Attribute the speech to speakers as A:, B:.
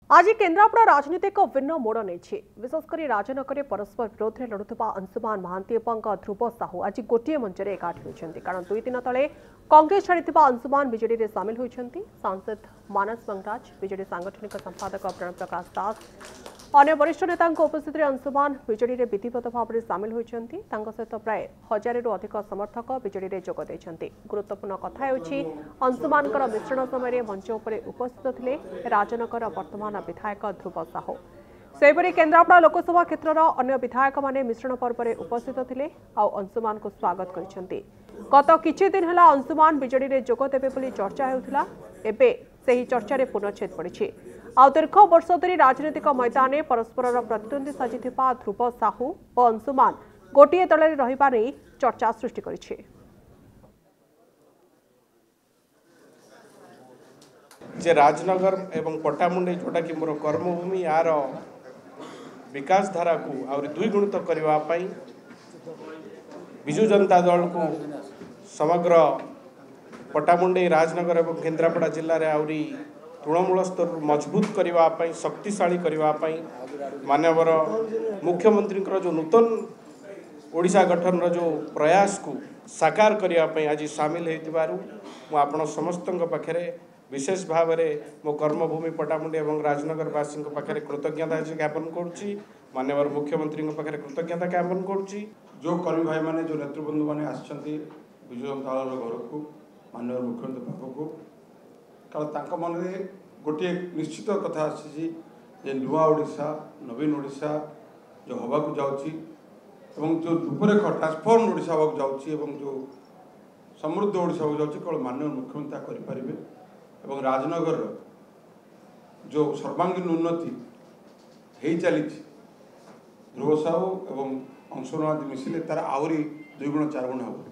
A: आज केन्द्रापड़ा राजनीति एक भिन्न मोड़ नहीं विशेषकर राजनगर परस्पर विरोध में लड़ुवा अंशुमान महांती और ध्रुव साहू आज गोटे मंच में एकाठी होती कारण 2 दिन तले कांग्रेस छाड़ी अंशुमान विजेडी में सामिल होती सांसद मानस मंगराज विजेडी सांगठनिक संपादक प्रण प्रकाश दास अन्य वरिष्ठ नेता उपस्थित अंशुमान विजेडी में विधिवत भाव में सामिल होती सहित प्राय 1000 रु अधिक समर्थक विजेडी में जोग देते गुरुत्वपूर्ण कथा अंशुमान मिश्रण समय मंच उपर उपस्थित थे राजनगर वर्तमान विधायक ध्रुव साहू सेपरी केन्द्रापड़ा लोकसभा क्षेत्र अन्य विधायक माने मिश्रण पर्व में उपस्थित थे अंशुमान को स्वागत करते गत किछि दिन है अंशुमान विजेडी में जोग देवे चर्चा होता चर्चा पूर्णछेद पड़ी आउ दीर्घ वर्ष धरी राजनीतिक मैदान में परस्पर प्रतिद्वंदी साजि ध्रुव साहू और अंशुमान गोटे दल में रहिबा नै चर्चा सृष्टि करिछि।
B: जे राजनगर एवं पट्टामुंडई जोटा कि मोर कर्मभूमि यार विकास धारा को आउरी द्विगुणित करने विजु जनता दल को समग्र पट्टामुंडई राजनगर एवं केन्द्रापड़ा जिले में आउरी तृणमूल स्तर मजबूत करने शक्तिशाली करने मानवर मुख्यमंत्री जो नूतन ओडिशा गठन जो प्रयास को साकार करने आज सामिल होती समस्त पाखे विशेष भाव में मो कर्मभूमि पट्टामुंडई और राजनगर वासी पाखे कृतज्ञता ज्ञापन करुच्ची मानवर मुख्यमंत्री पाखे कृतज्ञता ज्ञापन करुच्ची
C: जो कर्मी भाई माने जो नेतृबंधु मैंने आसछंती विजु जनता दल घर को माननीय मुख्यमंत्री पाखक कारण मन में गोटे निश्चित कथा आसी नुआ ओडिशा नवीन ओडिशा जो हवा को जाऊँगी जो रूपरेख ट्रांसफॉर्म ओडिशा हवा को जाऊँगी जो समृद्ध ओडिशा को जाऊँगी केवल माननीय मुख्यमंत्री करें राजनगर जो सर्वांगीन उन्नति हो चली ध्रुव साहू और अंशुमान मिसिले तार आहरी 2 गुण 4 गुण हम।